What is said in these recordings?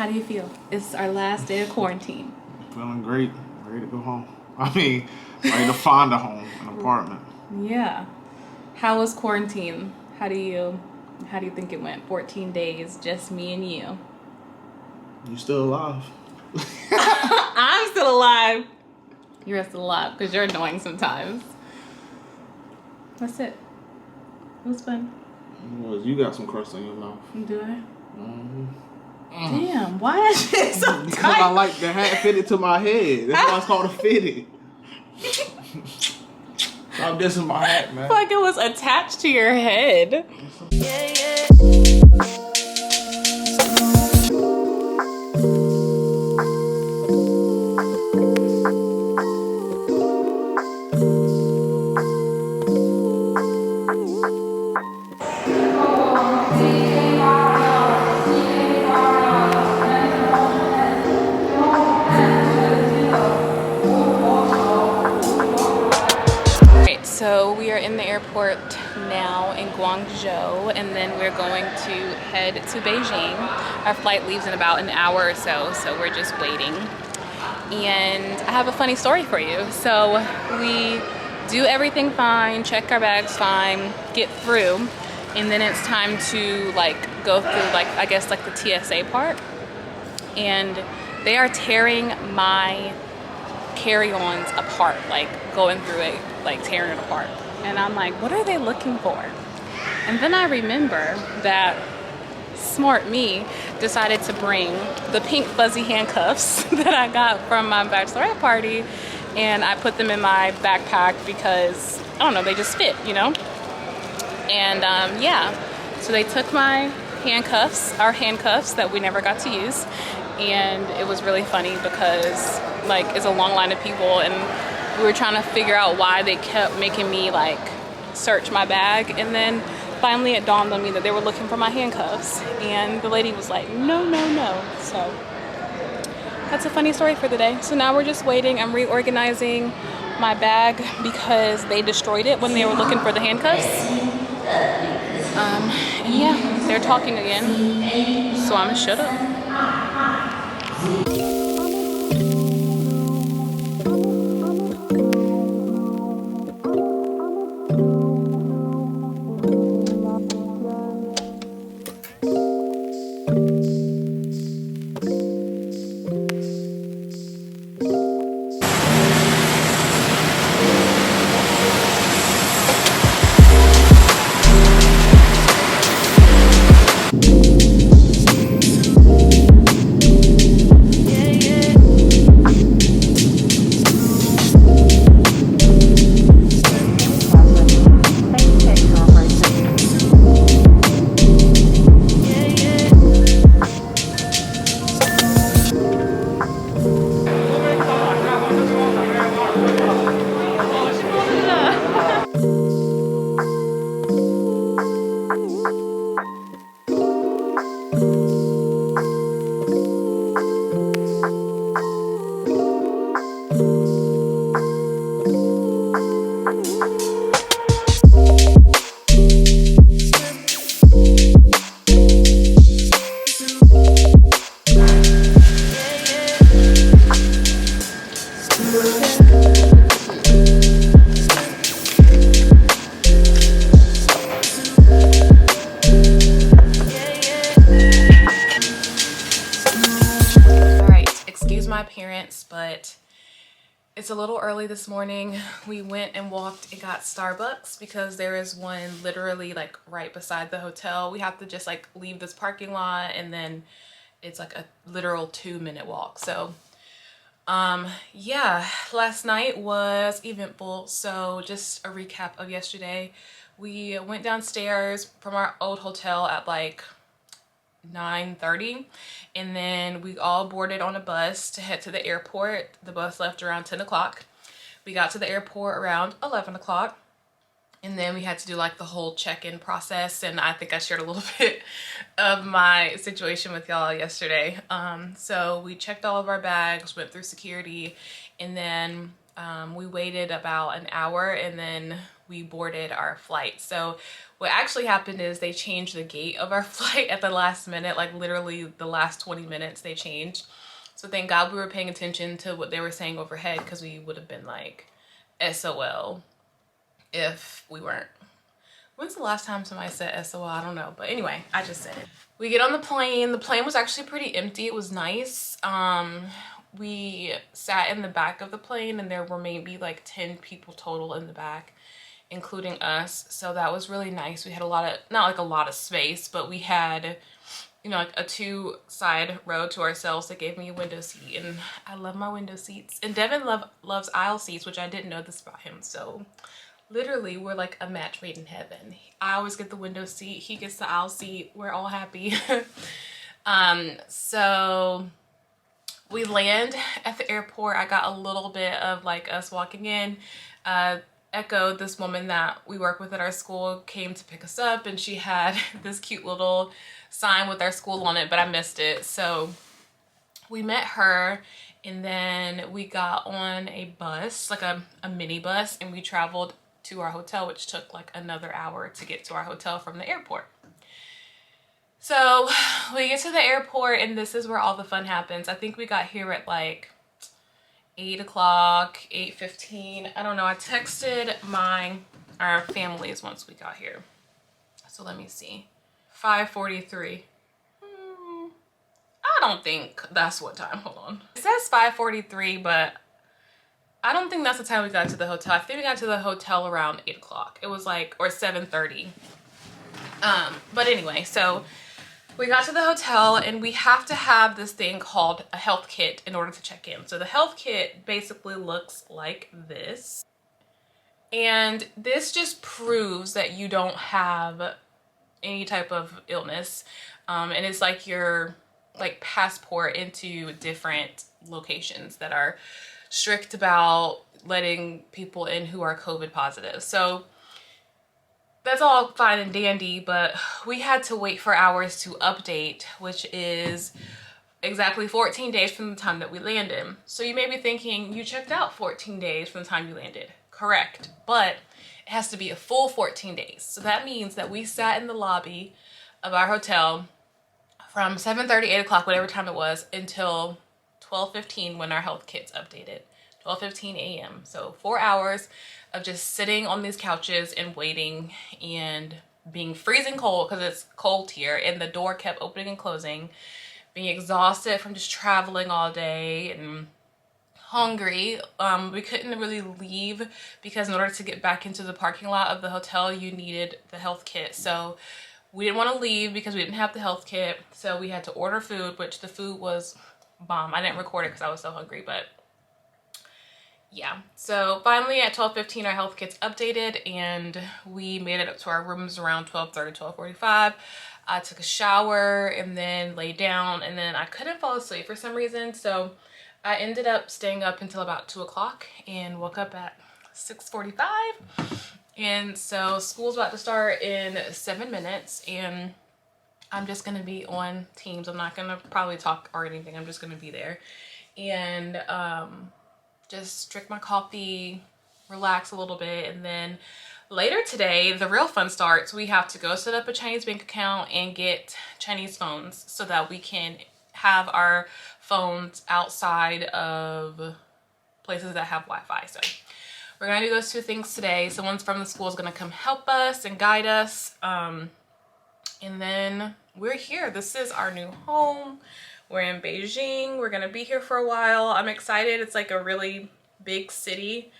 How do you feel? It's our last day of quarantine. Feeling great. Ready to go home. I mean, ready to find a home, an apartment. Yeah. How was quarantine? How do you think it went? 14 days, just me and you. You still alive? I'm still alive. You're still alive because you're annoying sometimes. That's it. It was fun. You got some crust on your mouth. Do I? Mm-hmm. Damn, why is it so tight? Because I like the hat fitted to my head. That's why it's called a fitted. Stop dissing my hat, man. I feel like it was attached to your head. Yeah, yeah. So we are in the airport now in Guangzhou, and then we're going to head to Beijing. Our flight leaves in about an hour or so we're just waiting. And I have a funny story for you. So we do everything fine, check our bags fine, get through, and then it's time to go through I guess the TSA part. And they are tearing my carry-ons apart, going through it, tearing it apart. And I'm like, what are they looking for? And then I remember that smart me decided to bring the pink fuzzy handcuffs that I got from my bachelorette party, and I put them in my backpack because, I don't know, they just fit, you know? And yeah, so they took my our handcuffs that we never got to use, and it was really funny because it's a long line of people, and we were trying to figure out why they kept making me search my bag. And then finally it dawned on me that they were looking for my handcuffs, and the lady was like, no. So that's a funny story for the day. So now we're just waiting. I'm reorganizing my bag because they destroyed it when they were looking for the handcuffs. And yeah, they're talking again, so I'm gonna shut up. My appearance, but it's a little early this morning. We went and walked and got Starbucks because there is one literally right beside the hotel. We have to just leave this parking lot, and then it's a literal 2-minute walk. So yeah, last night was eventful. So just a recap of yesterday. We went downstairs from our old hotel at 9:30, and then we all boarded on a bus to head to the airport. The bus left around 10 o'clock. We got to the airport around 11 o'clock, and then we had to do the whole check-in process, and I think I shared a little bit of my situation with y'all yesterday. So we checked all of our bags, went through security, and then We waited about an hour and then we boarded our flight. So what actually happened is they changed the gate of our flight at the last minute, like literally the last 20 minutes they changed. So thank God we were paying attention to what they were saying overhead, because we would have been like SOL if we weren't. When's the last time somebody said SOL? I don't know. But anyway, I just said it. We get on the plane. The plane was actually pretty empty. It was nice. We sat in the back of the plane and there were maybe like 10 people total in the back, including us. So that was really nice. We had a lot of, not like a lot of space, but we had, you know, like a 2-side row to ourselves that gave me a window seat. And I love my window seats. And Devin loves aisle seats, which I didn't know this about him. So literally we're like a match made in heaven. I always get the window seat. He gets the aisle seat. We're all happy. So we land at the airport. I got a little bit of like us walking in. Echo, this woman that we work with at our school, came to pick us up, and she had this cute little sign with our school on it, but I missed it. So we met her, and then we got on a bus, like a mini bus, and we traveled to our hotel, which took like another hour to get to our hotel from the airport. So we get to the airport, and this is where all the fun happens. I think we got here at like 8 o'clock, 8:15. I don't know. I texted our families once we got here. So let me see. 5:43. I don't think that's what time. Hold on. It says 5:43, but I don't think that's the time we got to the hotel. I think we got to the hotel around 8 o'clock. It was like, or 7:30. But anyway, so we got to the hotel, and we have to have this thing called a health kit in order to check in. So the health kit basically looks like this. And this just proves that you don't have any type of illness. And it's like your like passport into different locations that are strict about letting people in who are COVID positive. So that's all fine and dandy, but we had to wait for hours to update, which is exactly 14 days from the time that we landed. So you may be thinking, you checked out 14 days from the time you landed. Correct, but it has to be a full 14 days. So that means that we sat in the lobby of our hotel from 7:30, 8 o'clock, whatever time it was, until 12:15 when our health kits updated. 12:15 a.m. So 4 hours of just sitting on these couches and waiting and being freezing cold, because it's cold here, and the door kept opening and closing, being exhausted from just traveling all day and hungry. We couldn't really leave because in order to get back into the parking lot of the hotel, you needed the health kit. So we didn't want to leave because we didn't have the health kit. So we had to order food, which the food was bomb. I didn't record it because I was so hungry, but yeah. So finally at 12:15 our health kits updated, and we made it up to our rooms around 12:30, 12:45. I took a shower and then laid down, and then I couldn't fall asleep for some reason, so I ended up staying up until about 2 o'clock and woke up at 6:45. And so school's about to start in 7 minutes, and I'm just gonna be on Teams. I'm not gonna probably talk or anything. I'm just gonna be there and just drink my coffee, relax a little bit, and then later today the real fun starts. We have to go set up a Chinese bank account and get Chinese phones so that we can have our phones outside of places that have Wi-Fi. So we're gonna do those two things today. Someone from the school is gonna come help us and guide us, and then we're here. This is our new home. We're in Beijing. We're gonna be here for a while. I'm excited. It's like a really big city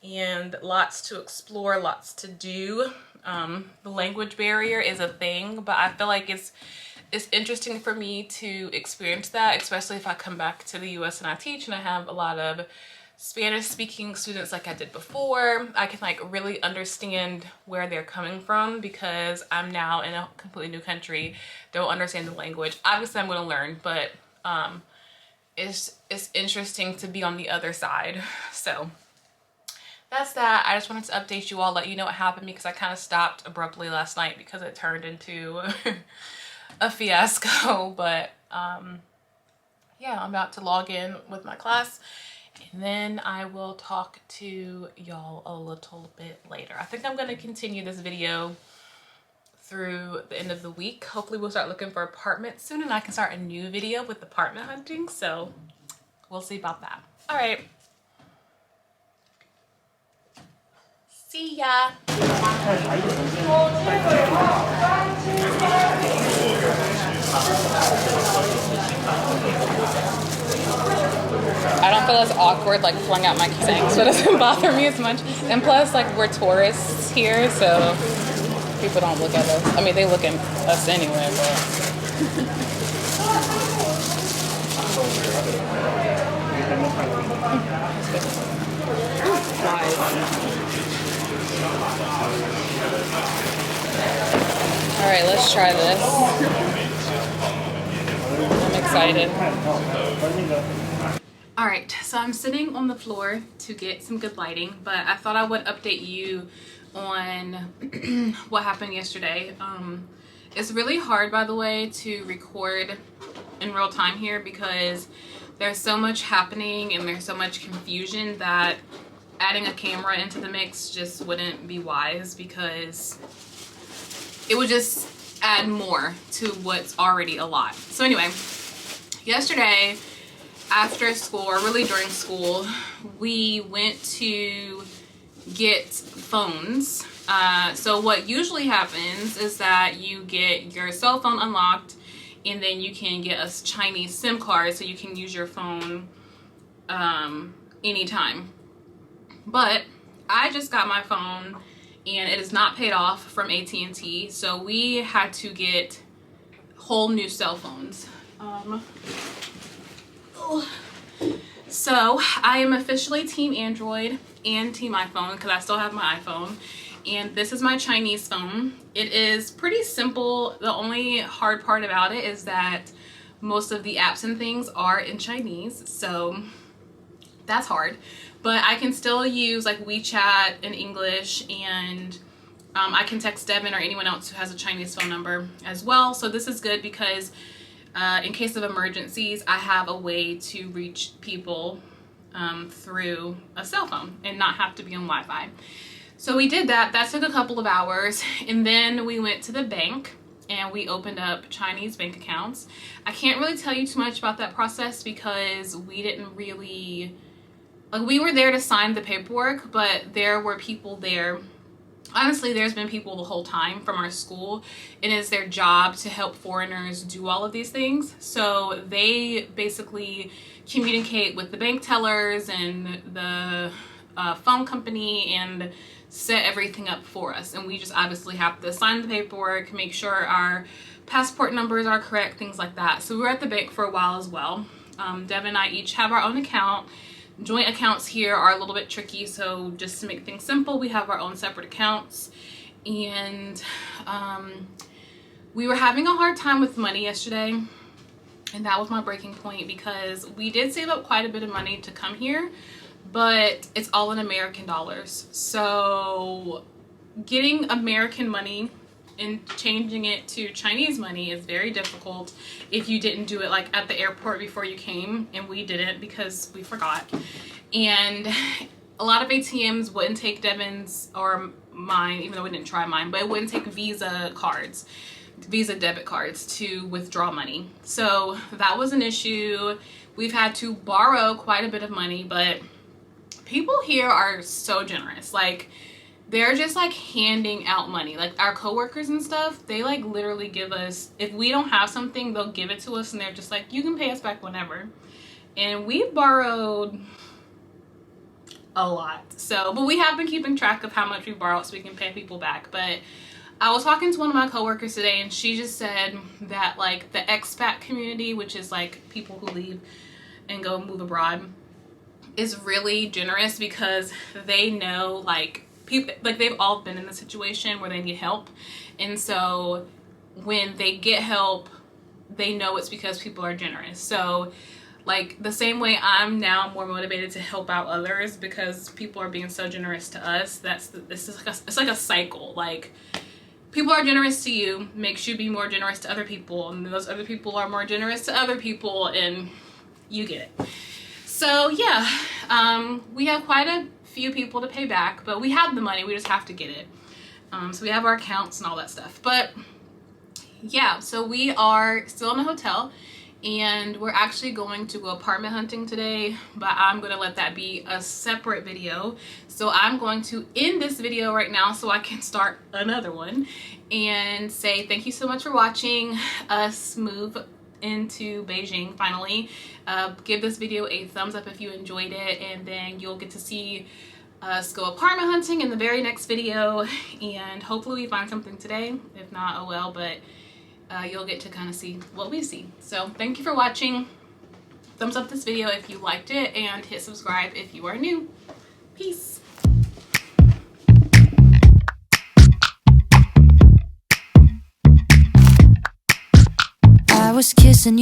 and lots to explore, lots to do. The language barrier is a thing, but I feel like it's interesting for me to experience that, especially if I come back to the US and I teach and I have a lot of Spanish speaking students like I did before. I can like really understand where they're coming from because I'm now in a completely new country, don't understand the language. Obviously I'm gonna learn, but it's interesting to be on the other side. So that's that. I just wanted to update you all, let you know what happened, because I kind of stopped abruptly last night because it turned into a fiasco. But yeah, I'm about to log in with my class And then I will talk to y'all a little bit later. I think I'm gonna continue this video through the end of the week. Hopefully we'll start looking for apartments soon and I can start a new video with apartment hunting. So we'll see about that. All right. See ya. I don't feel as awkward like flung out my keys, so it doesn't bother me as much. And plus, like, we're tourists here, so people don't look at us. I mean, they look at us anyway, but. All right, let's try this. I'm excited. All right, so I'm sitting on the floor to get some good lighting, but I thought I would update you on what happened yesterday. It's really hard, by the way, to record in real time here because there's so much happening and there's so much confusion that adding a camera into the mix just wouldn't be wise because it would just add more to what's already a lot. So anyway, yesterday after school, or really during school, we went to get phones. So what usually happens is that you get your cell phone unlocked and then you can get a Chinese SIM card so you can use your phone anytime. But I just got my phone and it is not paid off from AT&T, so we had to get whole new cell phones. So I am officially Team Android and Team iPhone because I still have my iPhone, and this is my Chinese phone. It is pretty simple. The only hard part about it is that most of the apps and things are in Chinese, so that's hard. But I can still use like WeChat in English, and I can text Devin or anyone else who has a Chinese phone number as well. So this is good because in case of emergencies, I have a way to reach people through a cell phone and not have to be on Wi-Fi. So we did that. That took a couple of hours, and then we went to the bank and we opened up Chinese bank accounts. I can't really tell you too much about that process because we didn't really, like, we were there to sign the paperwork, but there were people there. Honestly, there's been people the whole time from our school, and it's their job to help foreigners do all of these things. So they basically communicate with the bank tellers and the phone company and set everything up for us. And we just obviously have to sign the paperwork, make sure our passport numbers are correct, things like that. So we were at the bank for a while as well. Devin and I each have our own account. Joint accounts here are a little bit tricky, so just to make things simple, we have our own separate accounts. And we were having a hard time with money yesterday, and that was my breaking point because we did save up quite a bit of money to come here, but it's all in American dollars. So getting American money and changing it to Chinese money is very difficult if you didn't do it like at the airport before you came, and we didn't because we forgot. And a lot of ATMs wouldn't take Devin's or mine, even though we didn't try mine, but it wouldn't take Visa cards, Visa debit cards to withdraw money. So that was an issue. We've had to borrow quite a bit of money, but people here are so generous. Like, they're just like handing out money. Like our coworkers and stuff, they like literally give us, if we don't have something, they'll give it to us, and they're just like, you can pay us back whenever. And we've borrowed a lot. So, but we have been keeping track of how much we borrowed so we can pay people back. But I was talking to one of my coworkers today, and she just said that like the expat community, which is like people who leave and go move abroad, is really generous because they know like people, like they've all been in the situation where they need help, and so when they get help, they know it's because people are generous. So like the same way I'm now more motivated to help out others because people are being so generous to us. This is like it's like a cycle. Like people are generous to you, makes you be more generous to other people, and those other people are more generous to other people, and you get it. So yeah, We have quite a few people to pay back, but we have the money. We just have to get it. So we have our accounts and all that stuff. But yeah, so we are still in a hotel, and we're actually going to go apartment hunting today, but I'm going to let that be a separate video. So I'm going to end this video right now so I can start another one and say thank you so much for watching us move into Beijing finally. Give this video a thumbs up if you enjoyed it, and then you'll get to see us go apartment hunting in the very next video, and hopefully we find something today. If not, oh well, but you'll get to kind of see what we see. So thank you for watching. Thumbs up this video if you liked it, and hit subscribe if you are new. Peace. I was kissing you.